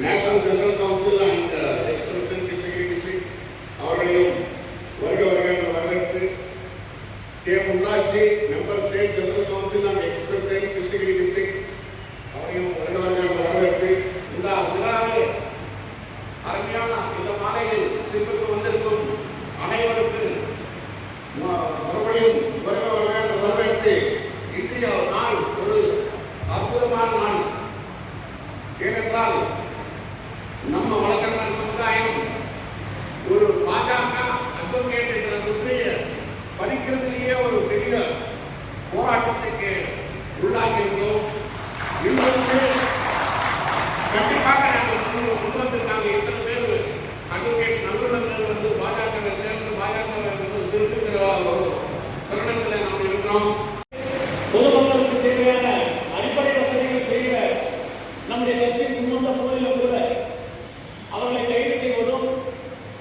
National general council and ex president Krishnagiri district அவர்களையும் வருக வருக வரவேற்று முன்னாட்சி member state general council and ex president Krishnagiri district அவரையும் வருக வருக வரவேற்று இந்த விழாவை அருமையான இந்த மாலையில் சிறப்பு வந்திருக்கும் அனைவருக்கு மறுபடியும் வருக வருக வரவேற்று இன்றைய நாள் ஒரு அற்புதமான நாள். ஏனென்றால் நம்ம வழக்கறிஞர் சமுதாயம் ஒரு பாஜக அட்வொகேட் என்ற முறையை பதிக்கிறதுலேயே ஒரு பெரிய போராட்டத்துக்கு உள்ளாகியிருந்தோம். இன்னொன்று கண்டிப்பாக நாங்கள் முன்வந்திருக்காங்க. இத்தனை பேர் அட்வொகேட் நல்லுள்ளங்கள் வந்து பாஜகவை சேர்ந்து பாஜகவை வந்து சிறுத்துக்கிற ஒரு தருணத்தில் நாம் இருக்கிறோம். பொதுமக்களுக்கு தேவையான அடிப்படை வசதிகள் செய்ய நம்முடைய கட்சி முன்வந்த போதிலும் கூட அவர்களை கைது செய்வதும்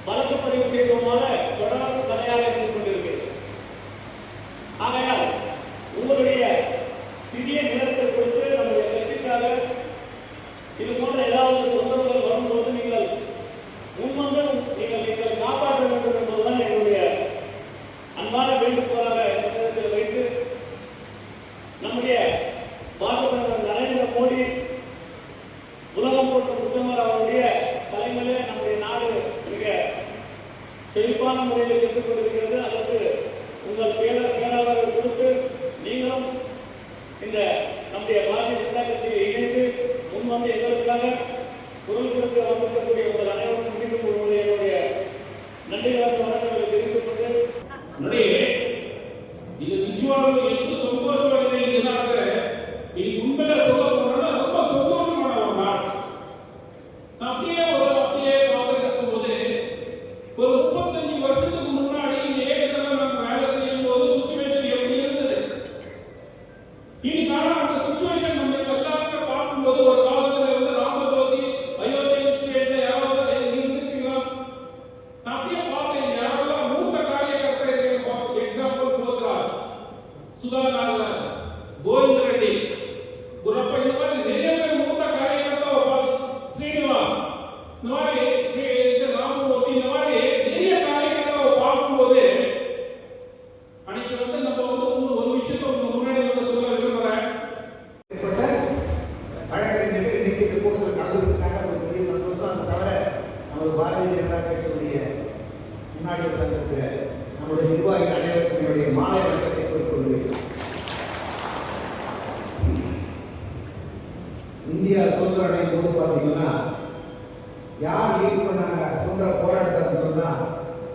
வழக்கு பதிவு செய்வதுமாக தொடர் கதையாக இருந்து கொண்டிருக்கிறது. ஆகையால் உங்களுடைய சிறிய நேரத்தை கொடுத்து நம்முடைய கட்சிக்காக இது போன்ற ஏதாவது தொந்தரவுகள் வரும்போது நீங்கள் முன்வந்து நீங்கள் காப்பாற்ற வேண்டும் என்பதுதான் என்னுடைய அன்பான வேண்டுகோளாக இந்த நேரத்தில் வைத்து நம்முடைய பாரத பிரதமர் நரேந்திர மோடி உலகம் போன்ற உத்தமர் அவருடைய தலைமையிலே நம்முடைய நாடு மிக செழிப்பான முறையில் சென்று கொண்டிருக்கிறது. அதற்கு உங்கள் பேராளர்கள் கொடுத்து நீங்களும் இந்த நம்முடைய பாரதிய ஜனதா கட்சியை இணைந்து முன்வந்து எங்களுக்காக குரல் கொடுத்து வந்திருக்கக்கூடிய உங்கள் அனைவருக்கும் மீண்டும் ஒருமுறை என்னுடைய நன்றிகளாக வணக்கங்களை தெரிவித்துக் கொண்டு ಇದು ನಿಜವಾಗ್ಲೂ ಎಷ್ಟು ಸಂತೋಷವಾಗಿದೆ ಈ ದಿನ ಅಂದ್ರೆ ಈ ಮುಂಬೆಲ್ಲ ಸೋಲೋಣ ரொம்ப சந்தோஷமான ஒரு நாள். அப்படியே பார்த்துக்கும் போது ஒரு 35 வருஷத்துக்கு முன்னாடி இந்த ஏகத்துல நம்ம வேலை செய்யும் போது சுச்சுவேஷன் எப்படி இருந்தது, இன்னைக்கான அந்த சுச்சுவேஷன் நம்ம எல்லாருமே பார்க்கும்போது ஒரு காலத்துல இருந்து ராமஜோதி அயோத்தி ஸ்டேட்ல யாராவது இருந்திருக்கீங்களா? நான் அப்படியே பார்த்தேன் யாரெல்லாம் மூத்த காரியகர்த்தா இருக்காங்க. எக்ஸாம்பிள் போத்ராஜ், சுதா நாகர், கோவிந்த் ரெட்டி, குரப்ப, இந்த மாதிரி நிறைய பேர் மூத்த காரியகர்த்தா ஸ்ரீனிவாஸ், இந்த மாதிரி ராமமூர்த்தி, இந்த மாதிரி நிறைய காரியகர்த்தாவை பார்க்கும்போது அன்னைக்கு வந்து நம்ம வந்து ஒரு விஷயத்தை முன்னாடி வந்து சொல்ல விரும்புறேன். வழக்கறிஞர்கள் இன்னைக்கு இந்த கூட்டத்தில் கலந்துருக்காங்க. அது பெரிய சந்தோஷம். அதை தவிர நமது பாரதிய ஜனதா கட்சியுடைய முன்னாடி உட்கார்ந்திருக்கிற நம்முடைய நிர்வாகிகள் அனைவருக்கும் என்னுடைய மாலை வணக்கத்தை குறிப்பிடுகிறேன். இந்தியா சுதந்திரம் அடையும் போது பார்த்தீங்கன்னா யார் லீட் பண்ணாங்க சுதந்திர போராட்டத்தை சொன்னா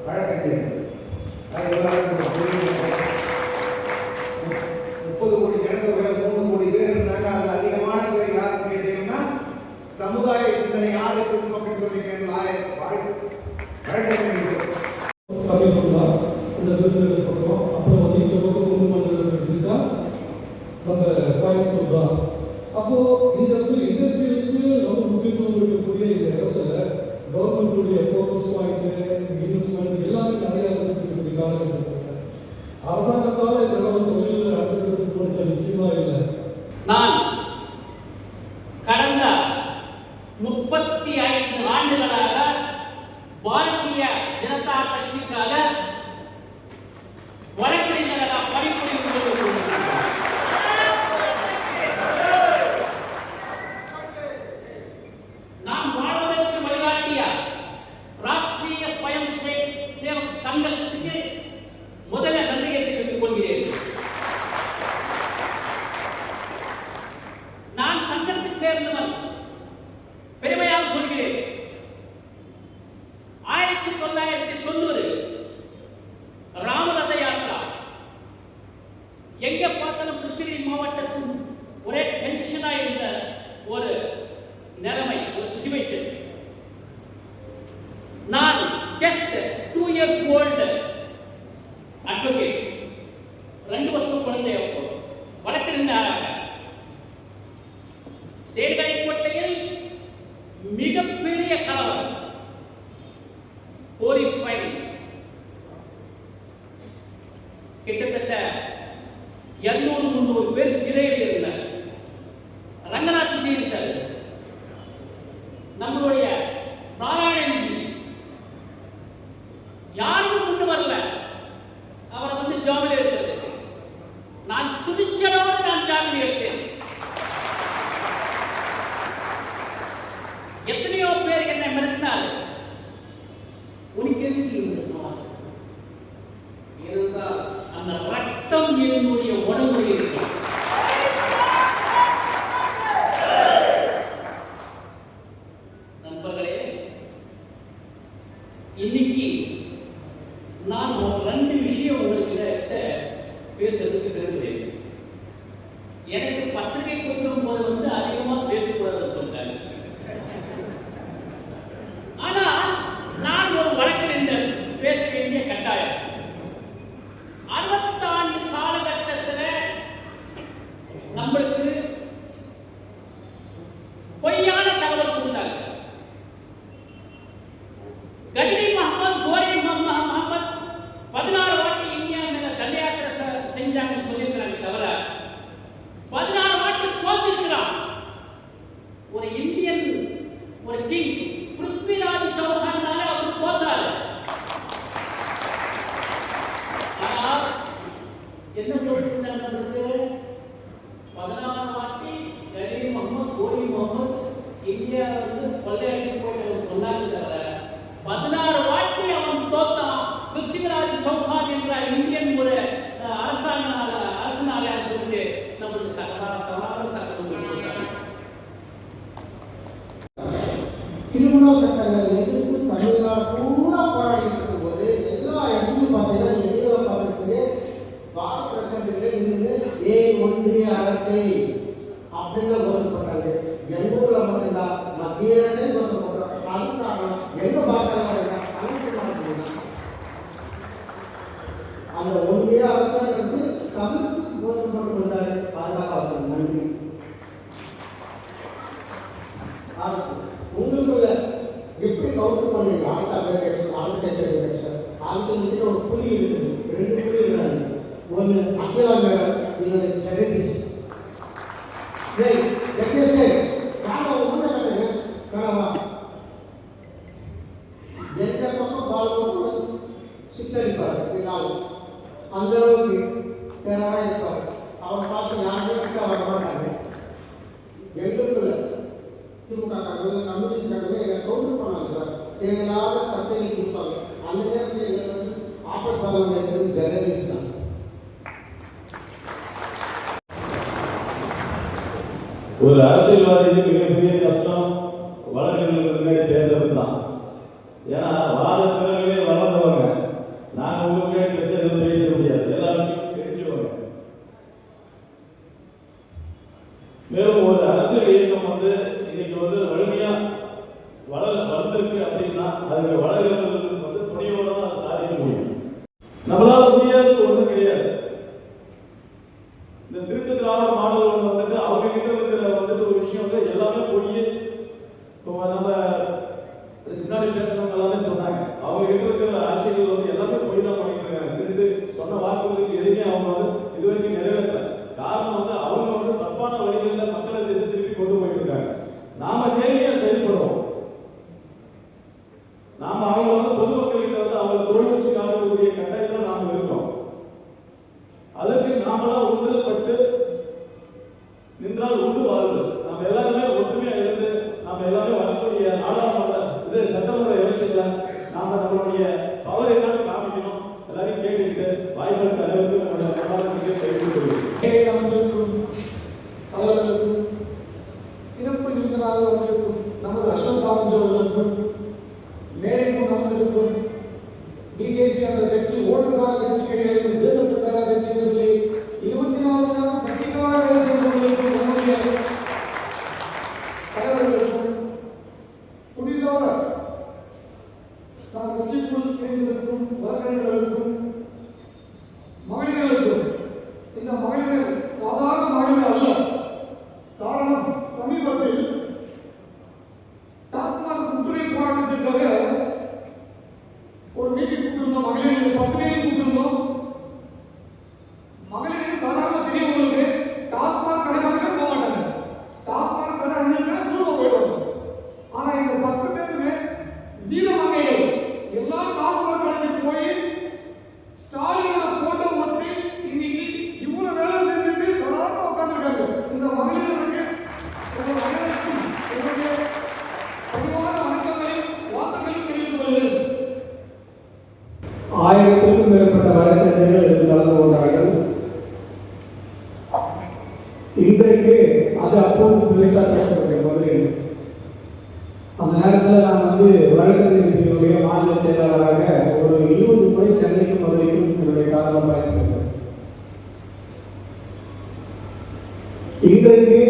வழக்கறிஞர்கள். 30 கோடி ஜனத்தொகை 3 கோடி பேர் இருந்தாங்க. அது அதிகமான பேர் யாருன்னு கேட்டீங்கன்னா சமுதாய சிந்தனை யார் இருக்கும் அப்படின்னு சொல்லிட்டு வழக்கறிஞர்கள் கம்மி சொல்லலாம். இந்த விருதுகளை சொல்கிறோம். அப்புறம் வந்து இந்த பக்கம் குடும்ப மண்டலங்கள் இருக்கா நம்ம கோயம்புத்தூர் தான். அப்போது இந்த வந்து இண்டஸ்ட்ரியலுக்கு ரொம்ப முக்கியத்துவம் இருக்கக்கூடிய இந்த இடத்துல கவர்மெண்ட்டுடைய ஃபோக்கஸ் பாயிண்ட்டு பிஸ்னஸ் பாயிண்ட் எல்லாமே நிறையா இருக்கக்கூடிய காலகட்டத்தில் அரசாங்கத்தால் இந்த இடம் தொழில் அடுத்தது நிச்சயமாக இல்லை. நான் கடந்த 35 ஆண்டுகளாக பாரதிய ஜனதா கட்சிக்காக வழக்கறிஞராக பணிபுரிந்து கொண்டிருக்கிறேன். நான் வாழ்வதற்கு வழிகாட்டிய ராஷ்டிரிய ஸ்வயம் சேவக் சங்கத்துக்கு முதல்ல நன்றியை தெரிவித்துக் கொள்கிறேன். நான் சங்கத்தில் சேர்ந்தவன், பெருமையாக சொல்கிறேன். 1990 நம்மளுடைய நாராயணன்ஜி யாருக்கும் கொண்டு வரல அவரை வந்து ஜாமீன் எடுக்கிறதுக்கு. நான் துணிச்சலோடு நான் ஜாமீன் எடுத்தேன். எத்தனையோ பேர் என்னை மிரட்டினாரு, உனக்கு எதுக்கு இந்த சவால் இருந்தால் அந்த ரத்தம் என்னுடைய உடம்புல இருக்கு. நண்பர்களே, இன்னைக்கு நான் ஒரு 2 விஷயம் உங்கள்கிட்ட பேசுறதுக்கு விரும்புகிறேன். எனக்கு பத்திரிகை கொடுக்கும் போது வந்து அதிகமா பேசக்கூடாதுன்னு சொல்றாங்க. ஆனா நான் ஒரு வழக்கறிஞர் பேச வேண்டிய கட்டாயம். 60 ஆண்டு காலகட்டத்தில் நம்மளுக்கு பொய்யான தகவல் கொடுத்தாங்க. கஜினி முகமது, கோரி முகமது 16 வாட்டி இந்தியா மேல தண்டையாத்திரை செஞ்சாங்கன்னு சொல்லியிருக்கிறாங்க. தவிர 16 வாட்டி தோற்றிருக்கிறான். ஒரு இந்தியன், ஒரு கிங் பிருத்விராஜ் சௌஹானால அவர் தோற்றாரு. ஆனால் என்ன சொல்லிருந்தாங்க, 16 வாட்டி கஜினி முகமது, கோரி முகமது இந்தியா வந்து கொள்ளையடிச்சு போயிட்டு சொன்னாங்க. தவிர 16 வாட்டி அவன் தோத்தான். பிருத்விராஜ் சௌஹான் என்ற இந்தியன் ஒரு அரசனால சொல்லிட்டு நம்மளுக்கு தகவல் கொடுத்தாங்க. கிரிமினல் சட்டங்களை எதிர்த்து தமிழ்நாடு பூரா போராடி இருக்கும்போது எல்லா இடத்துலையும் பார்த்தீங்கன்னா எதிராக பார்க்கறதுக்கு பாரத பிரதமர்களே இருந்து ஒன்றிய அரசை அப்படிங்கிற கோஷப்பட்டாங்க. எங்க ஊர்ல மட்டும்தான் மத்திய அரசை கோஷப்படுறோம். அதுக்காக எங்க பார்க்கலாம் அந்த ஒன்றிய அரசாங்கிறது தவிர்த்து கோஷப்பட்டு வந்தாரு. அதுக்காக அவருக்கு நன்றி. உங்களுக்குள்ள எப்படி கவுண்ட் பண்ணீங்க? ஆர்கிடெக்சர் ஒரு புலி இருக்குது, 2 புலி இருக்கிறாங்க. ஒன்று அகிலா மேடம், இன்னொரு ஜெகதீஷ். எந்த பக்கம் பால் சித்தரிப்பார், அந்த அளவுக்கு பேராக இருப்பார். அவரை பார்த்து யாருமே கிட்ட வர மாட்டாங்க. எங்களுக்குள்ள திமுக கம்யூனிஸ்ட் காரங்க எங்களை கவுண்டர் பண்ணாங்க சார். தேவையில்லாத சர்ச்சையை கொடுப்பாங்க. அந்த நேரத்தில் எங்களை வந்து ஆப்பர் பண்ணவங்க என்பது ஜெகதீஷ் தான். ஒரு அரசியல்வாதிக்கு மிகப்பெரிய கஷ்டம் வழக்கறிஞர்களுக்கு முன்னாடி பேசுறது தான். ஏன்னா வாதத்தினர்களே வளர்ந்தவங்க. நாங்கள் உங்க முன்னாடி பேச முடியாது, எல்லா விஷயமும் தெரிஞ்சவங்க. மேலும் ஒரு அரசியல் இயக்கம் வந்து இன்னைக்கு வந்து வலிமையா வளர்ந்திருக்கு அப்படின்னா அதுக்கு வளர்கிறவர்களுக்கு வந்து துணையோட தான் அதை சாதிக்க முடியும். நம்மளால முடியாதது ஒன்றும் கிடையாது. இந்த திருத்த திராவிட மாணவர்கள் வந்துட்டு அவங்க கிட்ட இருக்கிற வந்துட்டு ஒரு விஷயம் வந்து எல்லாமே போய் நம்ம முன்னாடி பேசுறவங்க எல்லாமே சொன்னாங்க. அவங்க கிட்ட இருக்கிற ஆட்சிகள் வந்து எல்லாமே போய் தான் பண்ணிட்டு இருக்காங்க. திருட்டு சொன்ன வாக்குறுதிக்கு எதுவுமே அவங்க வந்து இது வரைக்கும் நிறைவேற்றல. காரணம் வந்து அவங்க வந்து தப்பான வழிகளில் மக்களை திசை திருப்பி கொண்டு போயிட்டு இருக்காங்க. நாம நேரடியா செயல்படுறோம். நாம அவங்க வந்து பொதுமக்கள் வந்து அவங்க தொழில் வச்சு காட்டக்கூடிய கட்டாயத்தில் நாம இருக்கோம். அதற்கு நாமளா ஒன்றுபட்டு நின்றால் உண்டு வாழ்வு. நம்ம எல்லாருமே ஒற்றுமையா இருந்து நம்ம எல்லாமே வரக்கூடிய நாடாளுமன்ற இது சட்டமன்ற எலெக்ஷன்ல நாம நம்மளுடைய பவர் என்னன்னு காமிக்கணும். எல்லாரையும் கேட்டுக்கிட்டு வாய்ப்புகளுக்கு அனைவருக்கும் அவர்களுக்கும் சிறப்பு விருந்தினராக வந்திருக்கும் நமது அசோக் ராமஜி அவர்களுக்கும் மேடைக்கும் நடந்திருக்கும் பிஜேபி என்ற கட்சி ஓட்டுக்கார கட்சி கிடையாது, தேசத்துக்கார கட்சி சொல்லி 24 கட்சிக்கார தலைவர்களுக்கும் புதிதாக நாம் கட்சிக்குள் இணைந்திருக்கும் வழக்கறிஞர்களுக்கும் மகளிர்களுக்கும், இந்த மகளிர்கள் சாதாரண மகளிர்கள் அல்ல. காரணம், சமீபத்தில் டாஸ்மாக் முற்றுகை போராட்டத்திற்காக ஒரு மீட்டிங் கூட்டிருந்தோம். மகளிர்கள் 10 பேரை கூட்டிருந்தோம். மகளிருக்கு சாதாரண தெரியும், உங்களுக்கு டாஸ்மாக் கடை போக மாட்டாங்க. டாஸ்மாக் கடை அங்கே தூரம் போயிடுவாங்க. ஆனா இந்த வழக்கறிஞர்கள் இதில் கலந்து கொண்டார்கள். இன்றைக்கு அது அப்போது பெருசாக பேசப்பட்ட மதுரையில். அந்த நேரத்தில் நான் வழக்கறிஞர் பிரிவுடைய மாநில செயலாளராக ஒரு 20 முறை சென்னைக்கும் மதுரைக்கும் என்னுடைய காலம் பயன்பட்டது. இன்றைக்கு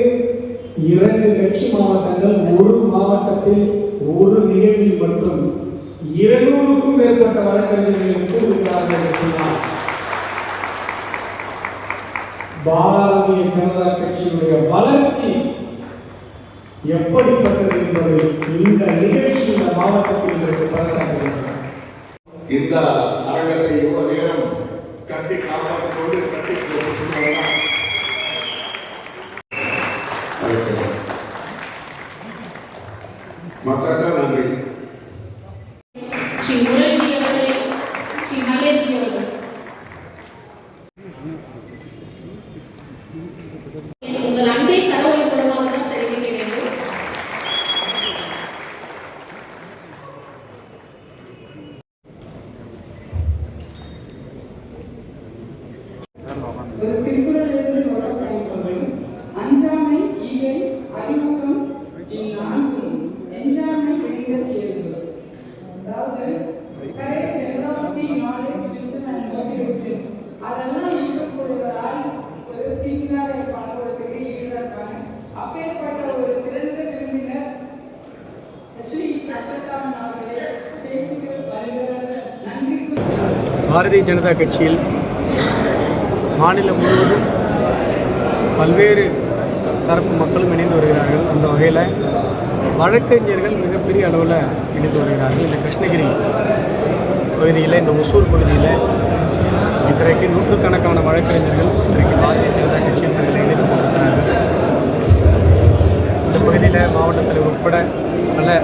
2 கட்சி மாவட்டங்கள் ஒரு மாவட்டத்தில் ஒரு நிகழ்வில் மட்டும் 200க்கும் மேற்பட்ட வழக்கறிஞர்களுக்கு இருக்கிறார்கள். பாரதிய ஜனதா கட்சியுடைய வளர்ச்சி எப்படிப்பட்டது என்பதை இந்த நிகழ்ச்சி இந்த மாவட்டத்தில் பறைசாற்றுகிறது. இந்த அரங்கத்தை இவ்வளவு நேரம் கட்டி காப்பாற்றிக் கொண்டு கட்டி மக்களுக்கு நன்றி. ஸ்ரீ முரளிஜி அவர்களே, ஸ்ரீ மகேஷ்ஜி அவர்கள், உங்கள் அன்பை கடவுள் மூலமாக தான் தெரிவிக்க வேண்டும். ஒரு திருக்குறளிலிருந்து தொடர்புடைய சொல்கள் அஞ்சாமை ஈகை அறிமுகம் இந்நான்கும் எஞ்சாமை விளைந்த கேள்வி. அதாவது correct generosity knowledge wisdom and motivation அதெல்லாம் இருக்கக்கூடியவரால் ஒரு தீங்காக இருப்பாங்க, ஒரு பெரிய ஈடாக இருப்பாங்க. அப்பேற்பட்ட ஒரு சிறந்த விருந்தினர் ஸ்ரீ அசோக்ராமன் அவர்களே பேசுகிற வருகிறார்கள். நன்றி. பாரதிய ஜனதா கட்சியில் மாநிலம் முழுவதும் பல்வேறு தரப்பு மக்களும் இணைந்து வருகிறார்கள். அந்த வகையில் வழக்கறிஞர்கள் மிகப்பெரிய அளவில் இணைந்து வருகிறார்கள். இந்த கிருஷ்ணகிரி பகுதியில், இந்த ஒசூர் பகுதியில் இன்றைக்கு நூற்றுக்கணக்கான வழக்கறிஞர்கள் இன்றைக்கு பாரதிய ஜனதா கட்சியில் தங்களை இணைந்து கொண்டிருக்கிறார்கள். இந்த பகுதியில் மாவட்ட தலைவர் உட்பட பல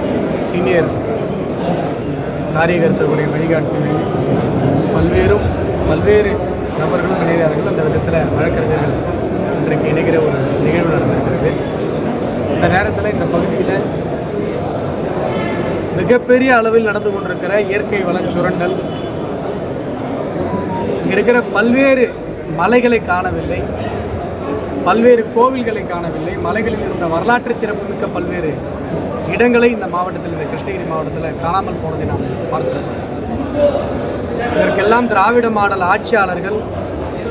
சீனியர் காரியகர்த்தர்களுடைய வழிகாட்டுதலில் பல்வேறு நபர்களும் இணைகிறார்கள். அந்த விதத்தில் வழக்கறிஞர்கள் இன்றைக்கு இணைகிற ஒரு நிகழ்வு நடந்திருக்கிறது. இந்த நேரத்தில் இந்த பகுதியில் மிகப்பெரிய அளவில் நடந்து கொண்டிருக்கிற இயற்கை வள சுரண்டல், இங்கே இருக்கிற பல்வேறு மலைகளை காணவில்லை, பல்வேறு கோவில்களை காணவில்லை, மலைகளில் இருந்த வரலாற்று சிறப்புமிக்க பல்வேறு இடங்களை இந்த மாவட்டத்தில், இந்த கிருஷ்ணகிரி மாவட்டத்தில் காணாமல் போனதை நாம் பார்த்திருக்கோம். இதற்கெல்லாம் திராவிட மாடல் ஆட்சியாளர்கள்,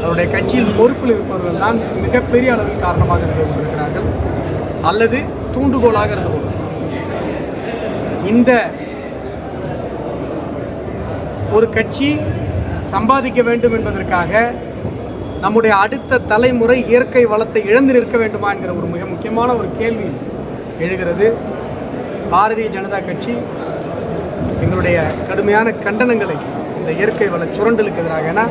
அவருடைய கட்சியில் பொறுப்பில் இருப்பவர்கள் தான் மிகப்பெரிய அளவில் காரணமாக இருந்து கொண்டிருக்கிறார்கள் அல்லது தூண்டுகோலாக இருந்து கொண்டிருக்கிறார்கள். இந்த ஒரு கட்சி சம்பாதிக்க வேண்டும் என்பதற்காக நம்முடைய அடுத்த தலைமுறை இயற்கை வளத்தை இழந்து நிற்க வேண்டுமா என்கிற ஒரு மிக முக்கியமான ஒரு கேள்வி எழுகிறது. பாரதிய ஜனதா கட்சி எங்களுடைய கடுமையான கண்டனங்களை இந்த இயற்கை வள சுரண்டலுக்கு எதிராக, ஏன்னா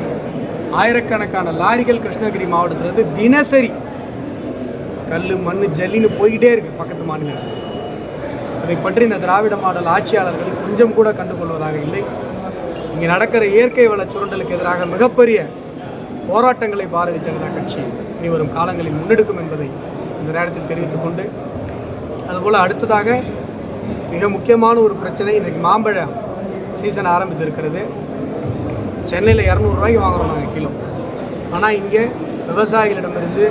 ஆயிரக்கணக்கான லாரிகள் கிருஷ்ணகிரி மாவட்டத்திலிருந்து தினசரி கல் மண் ஜல்லின்னு போய்கிட்டே இருக்குது பக்கத்து மாநிலங்கள். அதை பற்றி இந்த திராவிட மாடல் ஆட்சியாளர்கள் கொஞ்சம் கூட கண்டுகொள்வதாக இல்லை. இங்கே நடக்கிற இயற்கை வள சுரண்டலுக்கு எதிராக மிகப்பெரிய போராட்டங்களை பாரதிய ஜனதா கட்சி இனி வரும் காலங்களில் முன்னெடுக்கும் என்பதை இந்த நேரத்தில் தெரிவித்துக் கொண்டு, அதுபோல் அடுத்ததாக மிக முக்கியமான ஒரு பிரச்சனை, இன்றைக்கு மாம்பழ சீசன் ஆரம்பித்திருக்கிறது. சென்னையில் 200 ரூபாய்க்கு வாங்குகிறோம் நாங்கள் கிலோ. ஆனால் இங்கே விவசாயிகளிடமிருந்து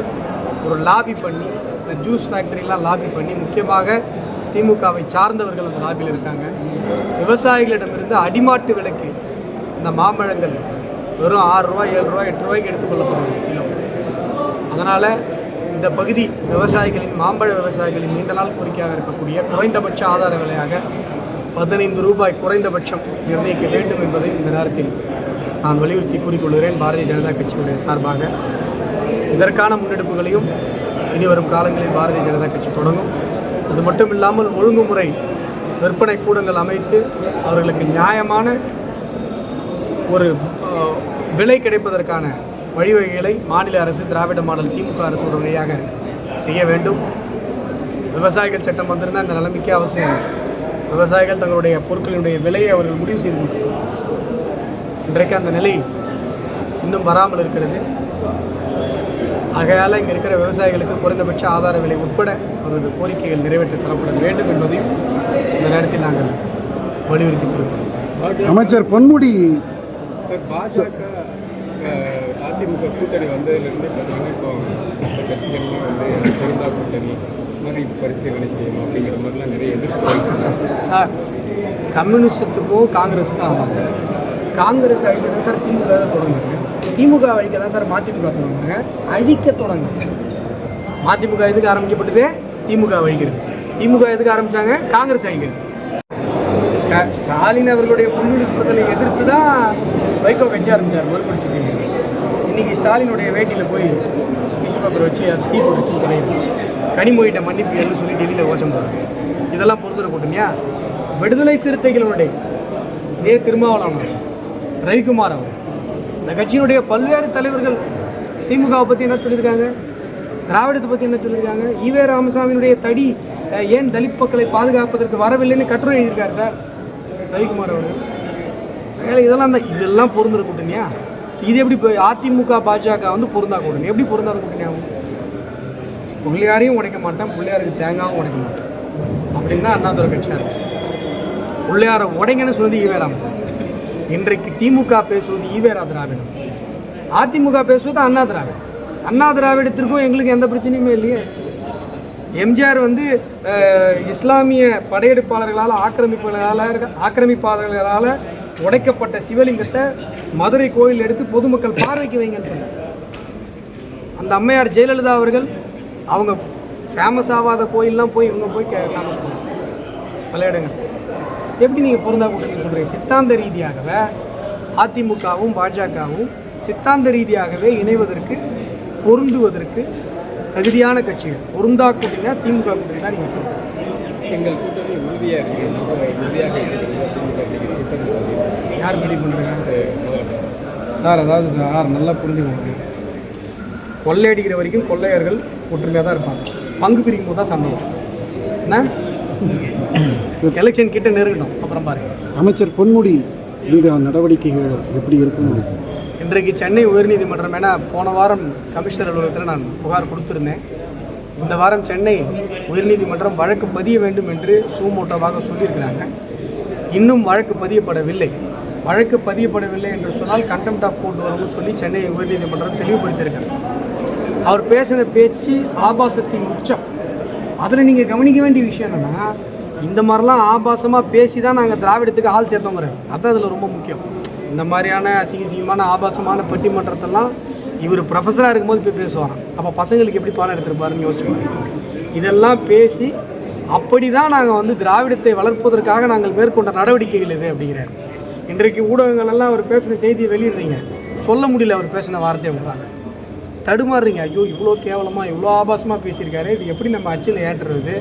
ஒரு லாபி பண்ணி, இந்த ஜூஸ் ஃபேக்டரிலாம் லாபி பண்ணி, முக்கியமாக திமுகவை சார்ந்தவர்கள் அந்த லாபியில் இருக்காங்க. விவசாயிகளிடமிருந்து அடிமாட்டு விலைக்கு இந்த மாம்பழங்கள் வெறும் 6 ரூபா 7 ரூபா 8 ரூபாய்க்கு எடுத்துக்கொள்ளப்படுவது கிலோ. அதனால் இந்த பகுதி விவசாயிகளின், மாம்பழ விவசாயிகளின் நீண்ட நாள் கோரிக்கையாக இருக்கக்கூடிய குறைந்தபட்ச ஆதார விலையாக 15 ரூபாய் குறைந்தபட்சம் நிர்ணயிக்க வேண்டும் என்பதை இந்த நேரத்தில் நான் வலியுறுத்தி கூறிக்கொள்கிறேன். பாரதிய ஜனதா கட்சியுடைய சார்பாக இதற்கான முன்னெடுப்புகளையும் இனி வரும் காலங்களில் பாரதிய ஜனதா கட்சி தொடங்கும். அது மட்டும் இல்லாமல் ஒழுங்குமுறை விற்பனை கூடங்கள் அமைத்து அவர்களுக்கு நியாயமான ஒரு விலை கிடைப்பதற்கான வழிவகைகளை மாநில அரசு, திராவிட மாடல் திமுக அரசு உடனடியாக செய்ய வேண்டும். விவசாயிகள் சட்டம் வந்திருந்தால் இந்த நிலைமைக்கே அவசியம். விவசாயிகள் தங்களுடைய பொருட்களினுடைய விலையை அவர்கள் முடிவு செய்து இன்றைக்கு அந்த நிலை இன்னும் வராமல் இருக்கிறது. ஆகையால் இங்கே இருக்கிற விவசாயிகளுக்கு குறைந்தபட்ச ஆதார விலை உட்பட அவரது கோரிக்கைகள் நிறைவேற்றி தரப்பட வேண்டும் என்பதையும் இந்த நேரத்தில் நாங்கள் வலியுறுத்தி கொடுக்கிறோம். அமைச்சர் பொன்முடி அதிமுக கூட்டணி வந்ததுலேருந்து பார்த்தீங்கன்னா இப்போ மற்ற கட்சிகள்லாம் வந்து பொருந்தா கூட்டணி மாதிரி பரிசீலனை செய்யணும் அப்படிங்கிற மாதிரிலாம் நிறைய எதிர்ப்பு சார். கம்யூனிஸ்டத்துக்கும் காங்கிரஸுக்கும் ஆமாங்க. காங்கிரஸ் அழிக்க தான் சார் திமுக தொடங்குங்க, திமுக அழிக்க தான் சார் மதிமுக தொடங்குங்க, அழிக்க தொடங்குங்க. மதிமுக எதுக்கு ஆரம்பிக்கப்பட்டது? திமுக அழிக்கிறது. திமுக எதுக்கு ஆரம்பித்தாங்க? காங்கிரஸ் அழிக்கிறது. ஸ்டாலின் அவர்களுடைய புள்ளிவிடுதலை எதிர்த்து தான் வைகோ கட்சி ஆரம்பித்தார் மறுபடிச்சு. இன்றைக்கி ஸ்டாலினுடைய வேட்டியில் போய் டிஷ்யூ பேப்பர் வச்சு அது தீ போட்டுச்சுன்னு கிடையாது. கனிமொழிகிட்ட மன்னிப்பு எழுன்னு சொல்லி டெல்லியில் கோஷம் போடுறாங்க. இதெல்லாம் பொறுத்துற கூட்டணியா? விடுதலை சிறுத்தைகளுடைய திருமாவளவன், ரவிக்குமார் அவர், இந்த கட்சியினுடைய பல்வேறு தலைவர்கள் திமுகவை பற்றி என்ன சொல்லியிருக்காங்க, திராவிடத்தை பற்றி என்ன சொல்லியிருக்காங்க. ஈவே ராமசாமியினுடைய தடி ஏன் தலித் மக்களை பாதுகாப்பதற்கு வரவில்லைன்னு கட்டுரை எழுதியிருக்காரு சார் ரவிக்குமார் அவர். அதனால் இதெல்லாம் பொருந்துற கூட்டணியா? இது எப்படி இப்போ அதிமுக பாஜக வந்து பொருந்தா கூட்டணி? எப்படி பொருந்தாத கூட்டணி ஆகும்? பிள்ளையாரையும் உடைக்க மாட்டேன், பிள்ளையாருக்கு தேங்காயும் உடைக்க மாட்டேன் அப்படின்னா அண்ணாதுரை கட்சி ஆரம்பிச்சு. பிள்ளையாரை உடைங்கன்னு சொல்லுது ஈவே ராமசாமி. இன்றைக்கு திமுக பேசுவது ஈவேரா திராவிடம், அதிமுக பேசுவது அண்ணா திராவிடம். அண்ணா திராவிடத்திற்கும் எங்களுக்கு எந்த பிரச்சனையுமே இல்லையே. எம்ஜிஆர் வந்து இஸ்லாமிய படையெடுப்பாளர்களால் ஆக்கிரமிப்பாளர்களால் உடைக்கப்பட்ட சிவலிங்கத்தை மதுரை கோயில் எடுத்து பொதுமக்கள் பார்வைக்கு வைங்கன்னு சொன்னார். அந்த அம்மையார் ஜெயலலிதா அவர்கள் அவங்க ஃபேமஸ் ஆகாத கோயிலெலாம் போய் இவங்க போய் ஃபேமஸ் பண்ணுவாங்க பல இடங்கள். எப்படி நீங்கள் பொருந்தா கூட்டணி சொல்கிறீங்க? சித்தாந்த ரீதியாகவே அதிமுகவும் பாஜகவும் சித்தாந்த ரீதியாகவே இணைவதற்கு பொருந்துவதற்கு தகுதியான கட்சிகள். பொருந்தா கூட்டணினா திமுக கூட்டணி தான் நீங்கள் சொல்லுங்கள். எங்கள் கூட்டணி உறுதியாக இருக்குது, உறுதியாக யார் முடிவு பண்ணுறாங்க சார்? அதாவது சார் நல்லா புரிஞ்சுக்கோங்க, கொள்ளையடிக்கிற வரைக்கும் கொள்ளையர்கள் ஒற்றுமையாக தான் இருப்பாங்க, பங்கு பிரிக்கும் போது தான் சண்டை வரும். என்ன எலெக்ஷன் கிட்ட நெருங்கணும். அப்புறம் பாருங்கள், அமைச்சர் பொன்முடி மீதான நடவடிக்கைகள் எப்படி இருக்கும்? இன்றைக்கு சென்னை உயர்நீதிமன்றம், ஏன்னா போன வாரம் கமிஷனர் அலுவலகத்தில் நான் புகார் கொடுத்துருந்தேன். இந்த வாரம் சென்னை உயர்நீதிமன்றம் வழக்கு பதிய வேண்டும் என்று சூமோட்டோவாக சொல்லியிருக்கிறாங்க. இன்னும் வழக்கு பதியப்படவில்லை. வழக்கு பதியப்படவில்லை என்று சொன்னால் கண்டெம்ட் ஆஃப் கோர்ட் வரும்னு சொல்லி சென்னை உயர்நீதிமன்றம் தெளிவுபடுத்தியிருக்காங்க. அவர் பேசின பேச்சு ஆபாசத்தின் உச்சம். அதில் நீங்கள் கவனிக்க வேண்டிய விஷயம் என்னென்னா, இந்த மாதிரிலாம் ஆபாசமாக பேசி தான் நாங்கள் திராவிடத்துக்கு ஆள் சேர்த்தோங்கிறார். அதுதான் அதில் ரொம்ப முக்கியம். இந்த மாதிரியான அசிங்கமான ஆபாசமான பட்டிமன்றத்தெல்லாம் இவர் ப்ரொஃபஸராக இருக்கும்போது போய் பேசுவாராம். அப்போ பசங்களுக்கு எப்படி பாடம் எடுத்துருப்பாருன்னு யோசிச்சுப்பாரு. இதெல்லாம் பேசி அப்படி தான் நாங்கள் வந்து திராவிடத்தை வளர்ப்பதற்காக நாங்கள் மேற்கொண்ட நடவடிக்கைகள் இது அப்படிங்கிறார். இன்றைக்கு ஊடகங்கள் எல்லாம் அவர் பேசின செய்தியை வெளியிடுறீங்க, சொல்ல முடியல அவர் பேசின வார்த்தையை உங்களால், தடுமாறுறீங்க. ஐயோ இவ்வளோ கேவலமாக இவ்வளோ ஆபாசமாக பேசியிருக்காரு, இது எப்படி நம்ம அச்சில் ஏற்றுறது,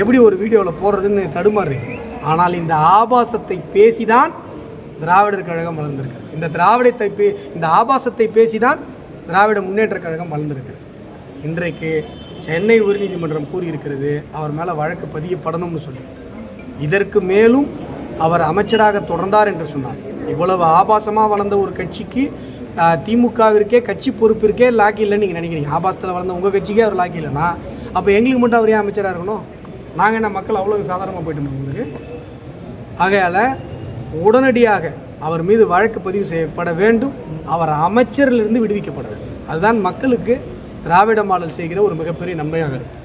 எப்படி ஒரு வீடியோவில் போடுறதுன்னு தடுமாறுறீங்க. ஆனால் இந்த ஆபாசத்தை பேசி தான் திராவிடர் கழகம் வளர்ந்திருக்கிறது. இந்த ஆபாசத்தை பேசி தான் திராவிட முன்னேற்ற கழகம் வளர்ந்திருக்கிறது. இன்றைக்கு சென்னை உயர்நீதிமன்றம் கூறியிருக்கிறது அவர் மேலே வழக்கு பதியப்படணும்னு சொல்லி. இதற்கு மேலும் அவர் அமைச்சராக தொடர்ந்தார் என்று சொன்னார். இவ்வளவு ஆபாசமாக வளர்ந்த ஒரு கட்சிக்கு திமுகவிற்கே கட்சி பொறுப்பிற்கே லாக்கி இல்லைன்னு நீங்கள் நினைக்கிறீங்க. ஆபாசத்தில் வளர்ந்த உங்கள் கட்சிக்கே அவர் லாக்கி இல்லைன்னா அப்போ எங்களுக்கு மட்டும் அவர் ஏன் அமைச்சராக இருக்கணும்? நாங்கள் என்ன மக்கள் அவ்வளோ சாதாரணமாக போயிட்டு உங்களுக்கு? ஆகையால் உடனடியாக அவர் மீது வழக்கு பதிவு செய்யப்பட வேண்டும். அவர் அமைச்சரிலிருந்து விடுவிக்கப்பட வேண்டும். அதுதான் மக்களுக்கு திராவிட மாடல் செய்கிற ஒரு மிகப்பெரிய நன்மையாக இருக்கும்.